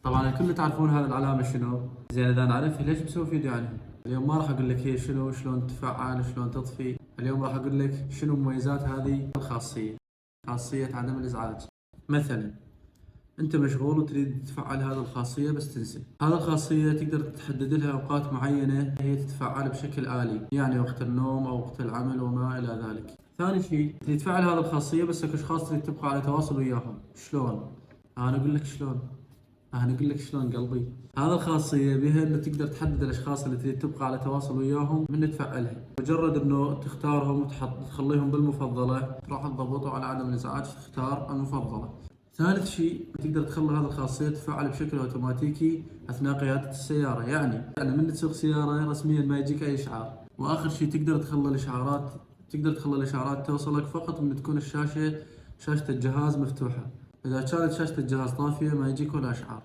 طبعا الكل تعرفون هذه العلامة شنو؟ زين إذا نعرفها ليش بسوي فيديو عنها؟ اليوم ما راح أقول لك هي شنو، شلون تفعل، شلون تطفي، اليوم راح أقول لك شنو مميزات هذه الخاصية، خاصية عدم الإزعاج. مثلا أنت مشغول وتريد تفعل هذه الخاصية بس تنسى، هذه الخاصية تقدر تحدد لها أوقات معينة هي تتفعل بشكل آلي، يعني وقت النوم أو وقت العمل وما إلى ذلك. ثاني شيء تريد تفعل هذه الخاصية بس أشخاص تريد تبقى على تواصل وياهم، شلون؟ أنا أقول لك شلون. أنا أقول لك شلون قلبي. هذا الخاصية بها إنه تقدر تحدد الأشخاص اللي تريد تبقى على تواصل وياهم من تفعلها، مجرد إنه تختارهم تخليهم بالمفضلة، تروح تضبطه على عدم الإزعاج تختار المفضلة. ثالث شيء تقدر تخلي هذه الخاصية تفعل بشكل أوتوماتيكي أثناء قيادة السيارة، يعني من تسوق سيارة رسميا ما يجيك أي إشعار. وآخر شيء تقدر تخلي الإشعارات توصلك فقط من تكون شاشة الجهاز مفتوحة. إذا كانت شاشة الجهاز طافية ما يجيك ولا إشعار.